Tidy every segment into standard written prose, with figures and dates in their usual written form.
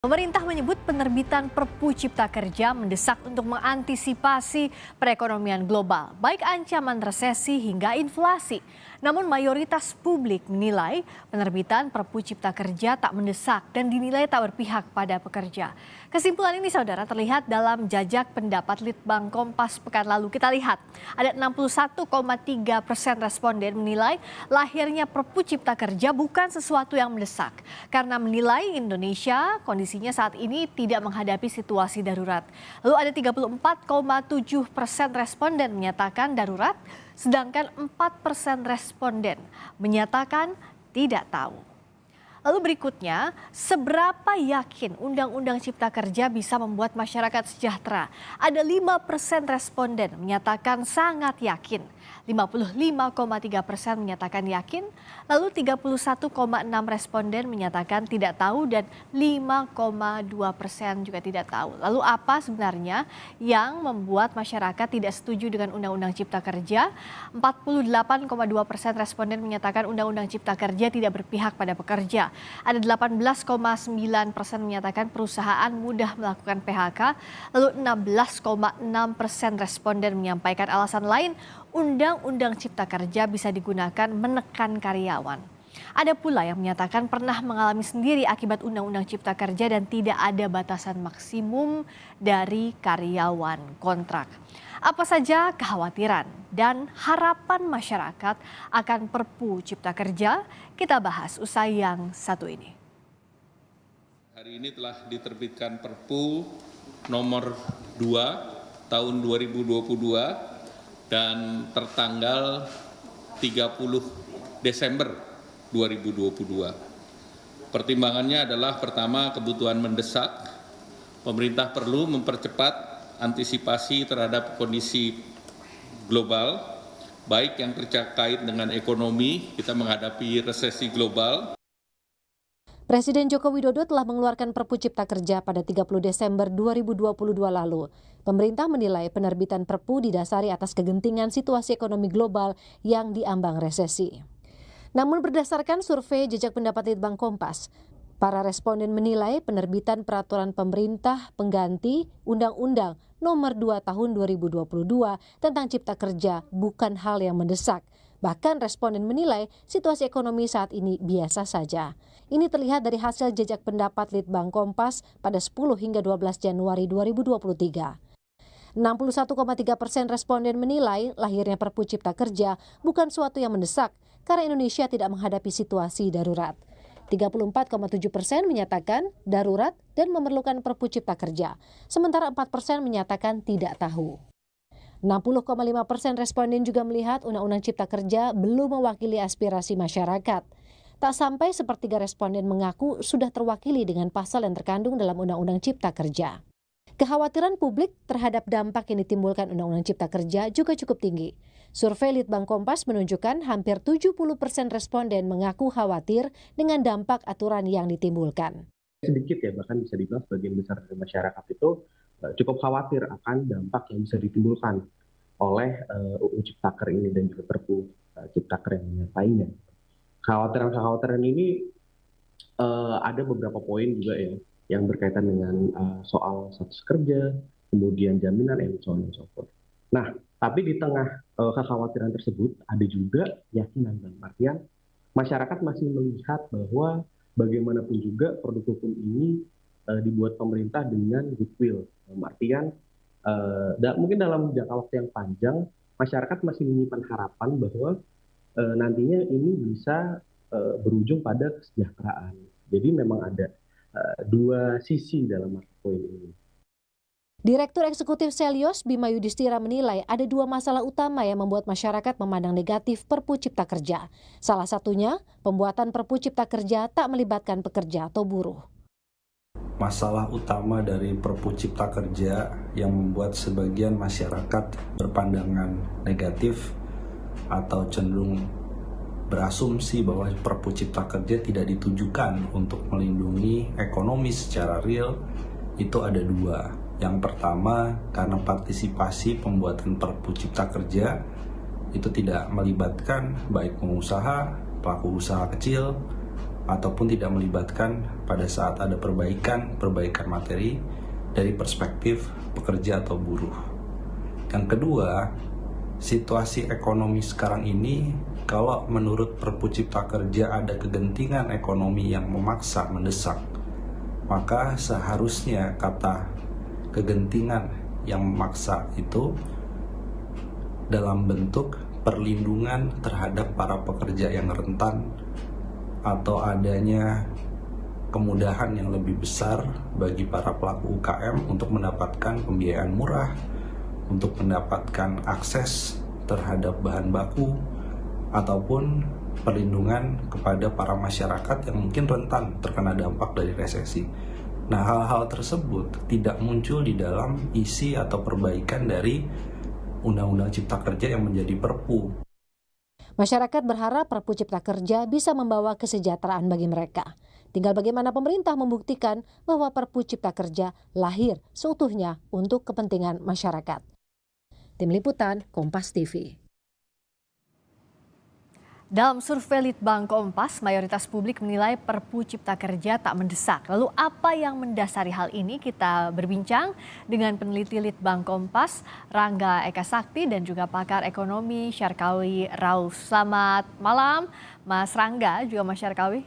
Pemerintah menyebut penerbitan Perpu Cipta Kerja mendesak untuk mengantisipasi perekonomian global, baik ancaman resesi hingga inflasi. Namun mayoritas publik menilai penerbitan Perpu Cipta Kerja tak mendesak dan dinilai tak berpihak pada pekerja. Kesimpulan ini saudara terlihat dalam jajak pendapat Litbang Kompas pekan lalu. Kita lihat ada 61,3% responden menilai lahirnya Perpu Cipta Kerja bukan sesuatu yang mendesak karena menilai Indonesia kondisinya saat ini tidak menghadapi situasi darurat. Lalu ada 34,7% responden menyatakan darurat, sedangkan 4% responden menyatakan tidak tahu. Lalu berikutnya, seberapa yakin Undang-Undang Cipta Kerja bisa membuat masyarakat sejahtera? Ada 5% responden menyatakan sangat yakin, 55,3% menyatakan yakin, lalu 31,6 responden menyatakan tidak tahu dan 5,2% juga tidak tahu. Lalu apa sebenarnya yang membuat masyarakat tidak setuju dengan Undang-Undang Cipta Kerja? 48,2% responden menyatakan Undang-Undang Cipta Kerja tidak berpihak pada pekerja. Ada 18,9% menyatakan perusahaan mudah melakukan PHK, lalu 16,6% responden menyampaikan alasan lain Undang-Undang Cipta Kerja bisa digunakan menekan karyawan. Ada pula yang menyatakan pernah mengalami sendiri akibat Undang-Undang Cipta Kerja dan tidak ada batasan maksimum dari karyawan kontrak. Apa saja kekhawatiran dan harapan masyarakat akan Perpu Cipta Kerja? Kita bahas usai yang satu ini. Hari ini telah diterbitkan Perpu nomor 2 tahun 2022 dan tertanggal 30 Desember 2022. Pertimbangannya adalah pertama, kebutuhan mendesak. Pemerintah perlu mempercepat antisipasi terhadap kondisi global, baik yang terkait dengan ekonomi, kita menghadapi resesi global. Presiden Joko Widodo telah mengeluarkan Perpu Cipta Kerja pada 30 Desember 2022 lalu. Pemerintah menilai penerbitan Perpu didasari atas kegentingan situasi ekonomi global yang diambang resesi. Namun berdasarkan survei jejak pendapat Litbang Kompas, para responden menilai penerbitan peraturan pemerintah pengganti Undang-Undang Nomor 2 Tahun 2022 tentang Cipta Kerja bukan hal yang mendesak. Bahkan responden menilai situasi ekonomi saat ini biasa saja. Ini terlihat dari hasil jejak pendapat Litbang Kompas pada 10 hingga 12 Januari 2023. 61,3% responden menilai lahirnya Perpu Cipta Kerja bukan suatu yang mendesak karena Indonesia tidak menghadapi situasi darurat. 34,7% menyatakan darurat dan memerlukan Perpu Cipta Kerja, sementara 4% menyatakan tidak tahu. 60,5% responden juga melihat Undang-Undang Cipta Kerja belum mewakili aspirasi masyarakat. Tak sampai sepertiga responden mengaku sudah terwakili dengan pasal yang terkandung dalam Undang-Undang Cipta Kerja. Kekhawatiran publik terhadap dampak yang ditimbulkan Undang-Undang Cipta Kerja juga cukup tinggi. Survei Litbang Kompas menunjukkan hampir 70% responden mengaku khawatir dengan dampak aturan yang ditimbulkan. Sedikit ya, bahkan bisa dibilang sebagian besar dari masyarakat itu cukup khawatir akan dampak yang bisa ditimbulkan oleh UU Ciptaker ini dan juga Perpu Ciptaker yang menyertainya. Kekhawatiran ini ada beberapa poin juga ya, yang berkaitan dengan soal status kerja, kemudian jaminan, and so on and so forth. Nah, tapi di tengah kekhawatiran tersebut ada juga keyakinan, dalam artian masyarakat masih melihat bahwa bagaimanapun juga produk hukum ini dibuat pemerintah dengan goodwill. Dalam artian mungkin dalam jangka waktu yang panjang masyarakat masih menyimpan harapan bahwa nantinya ini bisa berujung pada kesejahteraan. Jadi memang ada dua sisi dalam poin ini. Direktur Eksekutif Selyos Bima Yudhistira menilai ada dua masalah utama yang membuat masyarakat memandang negatif Perpu Cipta Kerja. Salah satunya, pembuatan Perpu Cipta Kerja tak melibatkan pekerja atau buruh. Masalah utama dari Perpu Cipta Kerja yang membuat sebagian masyarakat berpandangan negatif atau cenderung berasumsi bahwa Perpu Cipta Kerja tidak ditujukan untuk melindungi ekonomi secara real, itu ada dua. Yang pertama, karena partisipasi pembuatan Perpu Cipta Kerja itu tidak melibatkan baik pengusaha, pelaku usaha kecil, ataupun tidak melibatkan pada saat ada perbaikan materi dari perspektif pekerja atau buruh. Yang kedua, situasi ekonomi sekarang ini, kalau menurut Perpu Cipta Kerja ada kegentingan ekonomi yang memaksa, mendesak, maka seharusnya kata kegentingan yang memaksa itu dalam bentuk perlindungan terhadap para pekerja yang rentan atau adanya kemudahan yang lebih besar bagi para pelaku UKM untuk mendapatkan pembiayaan murah, untuk mendapatkan akses terhadap bahan baku, ataupun perlindungan kepada para masyarakat yang mungkin rentan terkena dampak dari resesi. Nah, hal-hal tersebut tidak muncul di dalam isi atau perbaikan dari Undang-Undang Cipta Kerja yang menjadi Perpu. Masyarakat berharap Perpu Cipta Kerja bisa membawa kesejahteraan bagi mereka. Tinggal bagaimana pemerintah membuktikan bahwa Perpu Cipta Kerja lahir seutuhnya untuk kepentingan masyarakat. Tim Liputan, Kompas TV. Dalam survei Litbang Kompas, mayoritas publik menilai Perpu Cipta Kerja tak mendesak. Lalu apa yang mendasari hal ini? Kita berbincang dengan peneliti Litbang Kompas, Rangga Eka Sakti, dan juga pakar ekonomi Syarkawi Rauf. Selamat malam, Mas Rangga, juga Mas Syarkawi.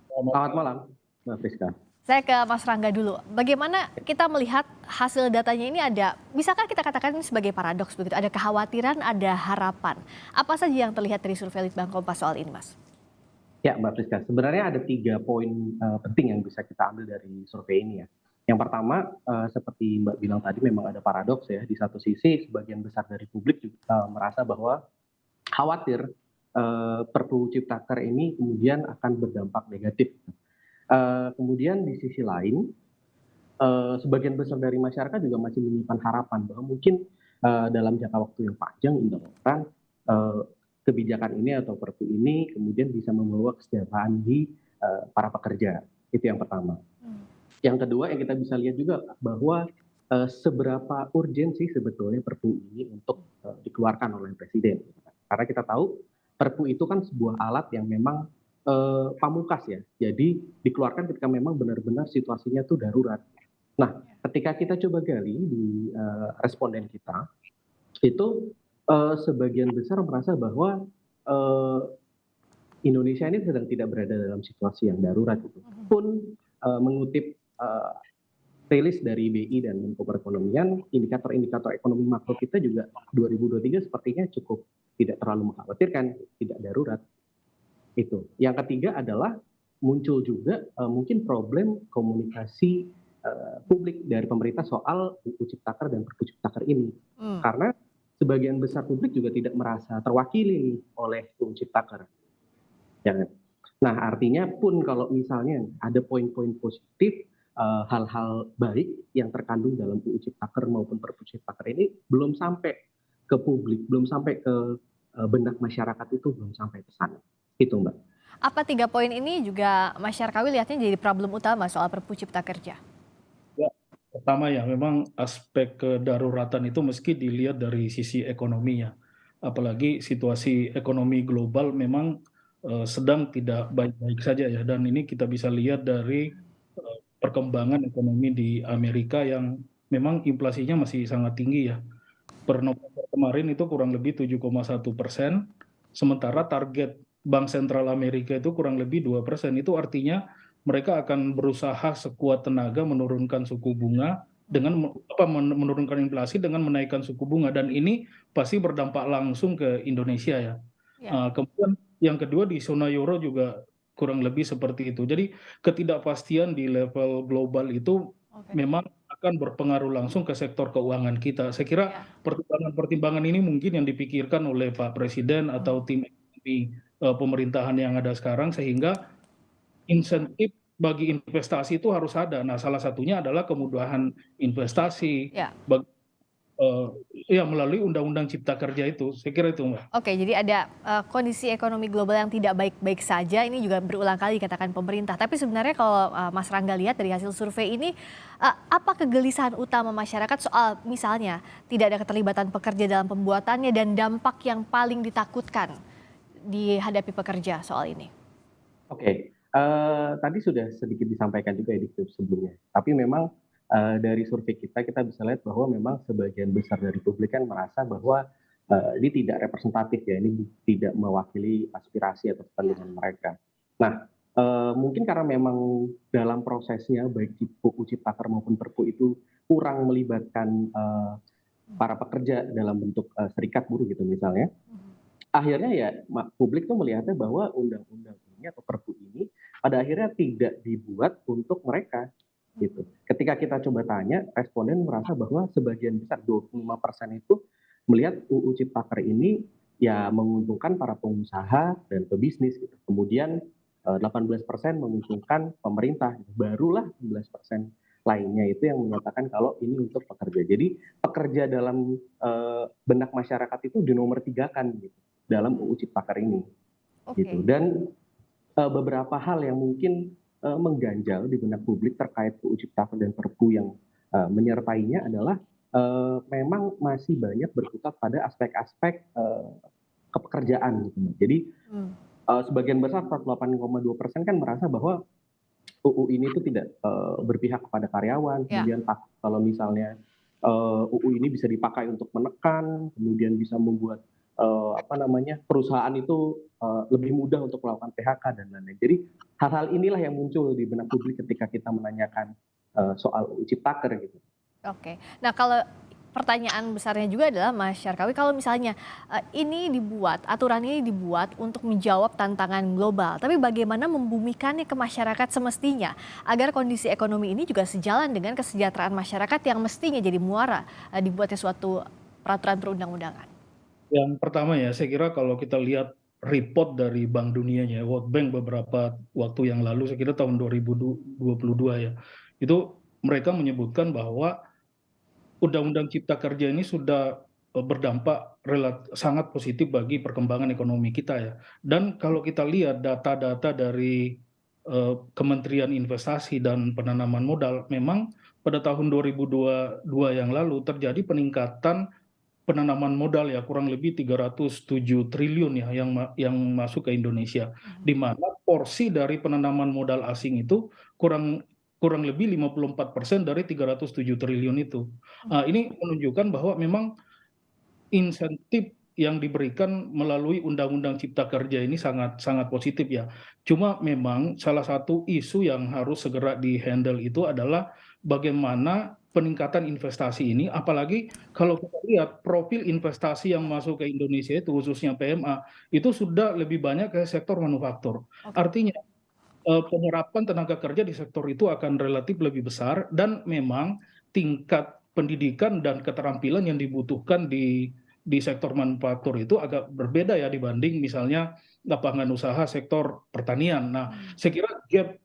Selamat malam, Mbak Friska. Saya ke Mas Rangga dulu. Bagaimana kita melihat hasil datanya ini bisakah kita katakan ini sebagai paradoks begitu? Ada kekhawatiran, ada harapan. Apa saja yang terlihat dari survei Litbang Kompas soal ini, Mas? Ya, Mbak Friska, sebenarnya ada 3 poin penting yang bisa kita ambil dari survei ini ya. Yang pertama, seperti Mbak bilang tadi, memang ada paradoks ya. Di satu sisi, sebagian besar dari publik juga merasa bahwa khawatir Perpu Ciptaker ini kemudian akan berdampak negatif. Kemudian di sisi lain, sebagian besar dari masyarakat juga masih menyimpan harapan bahwa mungkin dalam jangka waktu yang panjang kebijakan ini atau Perpu ini kemudian bisa membawa kesejahteraan di para pekerja. Itu yang pertama. Yang kedua yang kita bisa lihat juga bahwa seberapa urgen sih sebetulnya Perpu ini untuk dikeluarkan oleh Presiden. Karena kita tahu Perpu itu kan sebuah alat yang memang pamungkas ya, jadi dikeluarkan ketika memang benar-benar situasinya tuh darurat. Nah, ketika kita coba gali di responden kita, itu sebagian besar merasa bahwa Indonesia ini sedang tidak berada dalam situasi yang darurat. Pun mengutip rilis dari BI dan Menko Perekonomian, indikator-indikator ekonomi makro kita juga 2023 sepertinya cukup tidak terlalu mengkhawatirkan, tidak darurat. Itu. Yang ketiga adalah muncul juga mungkin problem komunikasi publik dari pemerintah soal UU Ciptaker dan Perpu Ciptaker ini. Karena sebagian besar publik juga tidak merasa terwakili oleh UU Ciptaker. Ya. Nah, artinya pun kalau misalnya ada poin-poin positif, hal-hal baik yang terkandung dalam UU Ciptaker maupun Perpu Ciptaker ini belum sampai ke publik, belum sampai ke benak masyarakat, itu belum sampai ke sana. Itu, Mbak. Apa 3 poin ini juga Mas Syarkawi lihatnya jadi problem utama soal Perpu Cipta Kerja? Ya, pertama ya memang aspek kedaruratan itu meski dilihat dari sisi ekonominya. Apalagi situasi ekonomi global memang sedang tidak baik-baik saja ya. Dan ini kita bisa lihat dari perkembangan ekonomi di Amerika yang memang inflasinya masih sangat tinggi ya. Per November kemarin itu kurang lebih 7,1%, sementara target Bank Sentral Amerika itu kurang lebih 2%. Itu artinya mereka akan berusaha sekuat tenaga menurunkan suku bunga dengan menurunkan inflasi dengan menaikkan suku bunga, dan ini pasti berdampak langsung ke Indonesia ya. Kemudian yang kedua di zona euro juga kurang lebih seperti itu. Jadi ketidakpastian di level global itu memang akan berpengaruh langsung ke sektor keuangan kita. Saya kira pertimbangan-pertimbangan ini mungkin yang dipikirkan oleh Pak Presiden atau tim ekonomi pemerintahan yang ada sekarang, sehingga insentif bagi investasi itu harus ada. Nah, salah satunya adalah kemudahan investasi melalui Undang-Undang Cipta Kerja itu. Saya kira itu, Mbak. Oke, jadi ada kondisi ekonomi global yang tidak baik-baik saja. Ini juga berulang kali dikatakan pemerintah. Tapi sebenarnya kalau Mas Rangga lihat dari hasil survei ini, apa kegelisahan utama masyarakat soal misalnya tidak ada keterlibatan pekerja dalam pembuatannya dan dampak yang paling ditakutkan dihadapi pekerja soal ini? Oke, Tadi sudah sedikit disampaikan juga ya di klip sebelumnya. Tapi memang dari survei kita bisa lihat bahwa memang sebagian besar dari publik kan merasa bahwa ini tidak representatif ya, ini tidak mewakili aspirasi atau kepentingan mereka. Nah, mungkin karena memang dalam prosesnya baik di UU Ciptaker maupun Perpu itu kurang melibatkan para pekerja dalam bentuk serikat buruh gitu misalnya. Akhirnya ya publik tuh melihatnya bahwa undang-undang ini atau Perpu ini pada akhirnya tidak dibuat untuk mereka gitu. Ketika kita coba tanya, responden merasa bahwa sebagian besar 25% itu melihat UU Ciptaker ini ya menguntungkan para pengusaha dan pebisnis gitu. Kemudian 18% menguntungkan pemerintah, barulah 11% lainnya itu yang menyatakan kalau ini untuk pekerja. Jadi pekerja dalam benak masyarakat itu dinomor-tigakan gitu dalam UU Ciptaker ini. Gitu. Dan beberapa hal yang mungkin mengganjal di benak publik terkait UU Ciptaker dan Perpu yang menyertainya adalah memang masih banyak berkutat pada aspek-aspek kepekerjaan gitu. Jadi sebagian besar 48,2% kan merasa bahwa UU ini itu tidak berpihak kepada karyawan, kemudian kalau misalnya UU ini bisa dipakai untuk menekan, kemudian bisa membuat perusahaan itu lebih mudah untuk melakukan PHK dan lain-lain. Jadi hal-hal inilah yang muncul di benak publik ketika kita menanyakan soal UU Ciptaker gitu. Oke. Nah, kalau pertanyaan besarnya juga adalah Mas Syarkawi, kalau misalnya aturan ini dibuat untuk menjawab tantangan global, tapi bagaimana membumikannya ke masyarakat semestinya agar kondisi ekonomi ini juga sejalan dengan kesejahteraan masyarakat yang mestinya jadi muara dibuatnya suatu peraturan perundang-undangan? Yang pertama ya, saya kira kalau kita lihat report dari Bank Dunia ya, World Bank beberapa waktu yang lalu, saya kira tahun 2022 ya, itu mereka menyebutkan bahwa Undang-Undang Cipta Kerja ini sudah berdampak sangat positif bagi perkembangan ekonomi kita ya. Dan kalau kita lihat data-data dari Kementerian Investasi dan Penanaman Modal, memang pada tahun 2022 yang lalu terjadi peningkatan penanaman modal ya, kurang lebih 307 triliun ya yang masuk ke Indonesia, di mana porsi dari penanaman modal asing itu kurang lebih 54% dari 307 triliun itu. Ini menunjukkan bahwa memang insentif yang diberikan melalui Undang-Undang Cipta Kerja ini sangat positif ya. Cuma memang salah satu isu yang harus segera di-handle itu adalah bagaimana peningkatan investasi ini, apalagi kalau kita lihat profil investasi yang masuk ke Indonesia itu khususnya PMA, itu sudah lebih banyak ke sektor manufaktur. Artinya penyerapan tenaga kerja di sektor itu akan relatif lebih besar, dan memang tingkat pendidikan dan keterampilan yang dibutuhkan di sektor manufaktur itu agak berbeda ya dibanding misalnya lapangan usaha sektor pertanian. Nah, saya kira gap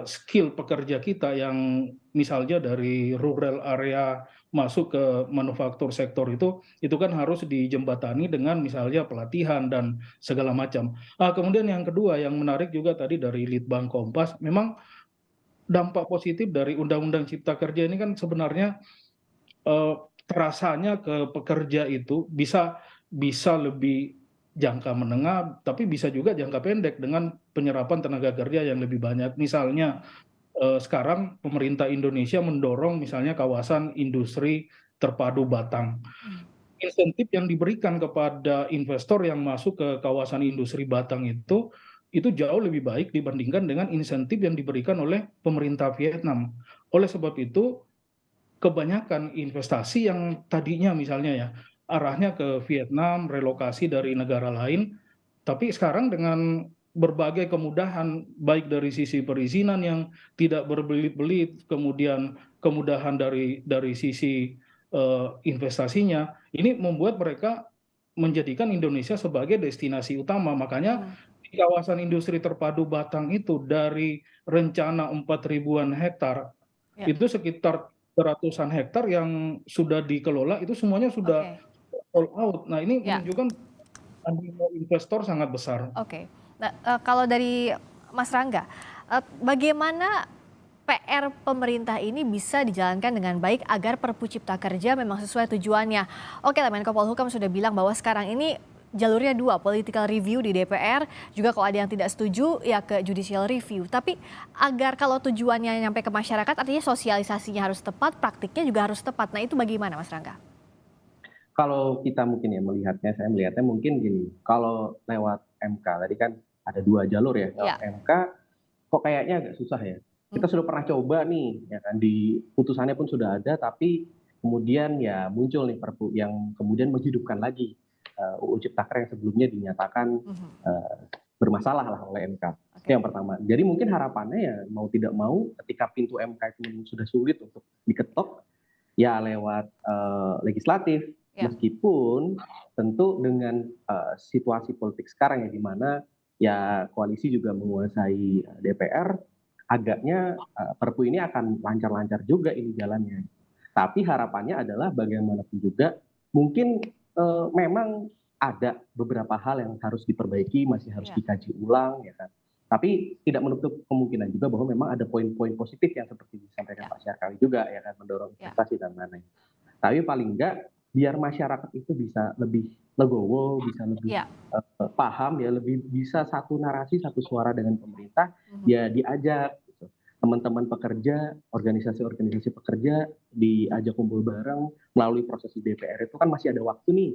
skill pekerja kita yang misalnya dari rural area masuk ke manufaktur sektor itu kan harus dijembatani dengan misalnya pelatihan dan segala macam. Kemudian yang kedua yang menarik juga tadi dari Litbang Kompas, memang dampak positif dari Undang-Undang Cipta Kerja ini kan sebenarnya terasanya ke pekerja itu bisa lebih jangka menengah, tapi bisa juga jangka pendek dengan penyerapan tenaga kerja yang lebih banyak. Misalnya sekarang pemerintah Indonesia mendorong misalnya kawasan industri terpadu Batang. Insentif yang diberikan kepada investor yang masuk ke kawasan industri Batang itu jauh lebih baik dibandingkan dengan insentif yang diberikan oleh pemerintah Vietnam. Oleh sebab itu, kebanyakan investasi yang tadinya misalnya ya arahnya ke Vietnam, relokasi dari negara lain, tapi sekarang dengan berbagai kemudahan baik dari sisi perizinan yang tidak berbelit-belit, kemudian kemudahan dari sisi investasinya, ini membuat mereka menjadikan Indonesia sebagai destinasi utama. Makanya di kawasan industri terpadu Batang itu dari rencana 4.000-an hektar itu sekitar ratusan hektar yang sudah dikelola itu semuanya sudah all out. Nah, ini menunjukkan animo investor sangat besar. Oke. Nah, kalau dari Mas Rangga, bagaimana PR pemerintah ini bisa dijalankan dengan baik agar Perpu Cipta Kerja memang sesuai tujuannya? Oke, Menko Polhukam sudah bilang bahwa sekarang ini jalurnya dua, political review di DPR, juga kalau ada yang tidak setuju ya ke judicial review. Tapi agar kalau tujuannya nyampe ke masyarakat, artinya sosialisasinya harus tepat, praktiknya juga harus tepat. Nah itu bagaimana Mas Rangga? Kalau kita mungkin ya melihatnya, saya melihatnya mungkin gini, kalau lewat MK, tadi kan ada dua jalur ya, lewat MK kok kayaknya agak susah ya. Kita sudah pernah coba nih, ya kan, di putusannya pun sudah ada, tapi kemudian ya muncul nih Perpu yang kemudian menghidupkan lagi UU Ciptaker yang sebelumnya dinyatakan bermasalah lah oleh MK. Itu yang pertama. Jadi mungkin harapannya ya mau tidak mau ketika pintu MK itu sudah sulit untuk diketok, ya lewat legislatif. Meskipun tentu dengan situasi politik sekarang ya di mana ya koalisi juga menguasai DPR, agaknya Perpu ini akan lancar-lancar juga ini jalannya. Tapi harapannya adalah bagaimanapun juga mungkin memang ada beberapa hal yang harus diperbaiki, masih harus dikaji ulang, ya kan. Tapi tidak menutup kemungkinan juga bahwa memang ada poin-poin positif yang seperti disampaikan Pak Syarkawi juga, ya kan, mendorong investasi dan lain-lain. Tapi paling enggak biar masyarakat itu bisa lebih legowo, bisa lebih paham, ya lebih bisa satu narasi, satu suara dengan pemerintah, ya diajak gitu. Teman-teman pekerja, organisasi-organisasi pekerja diajak kumpul bareng melalui proses di DPR itu kan masih ada waktu nih.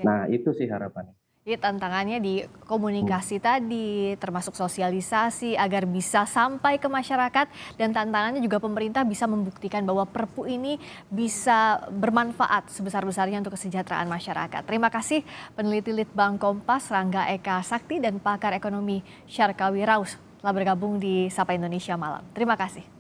Nah itu sih harapannya. Jadi tantangannya di komunikasi tadi, termasuk sosialisasi agar bisa sampai ke masyarakat, dan tantangannya juga pemerintah bisa membuktikan bahwa Perpu ini bisa bermanfaat sebesar-besarnya untuk kesejahteraan masyarakat. Terima kasih peneliti Litbang Kompas Rangga Eka Sakti dan pakar ekonomi Syarkawi Raus telah bergabung di Sapa Indonesia Malam. Terima kasih.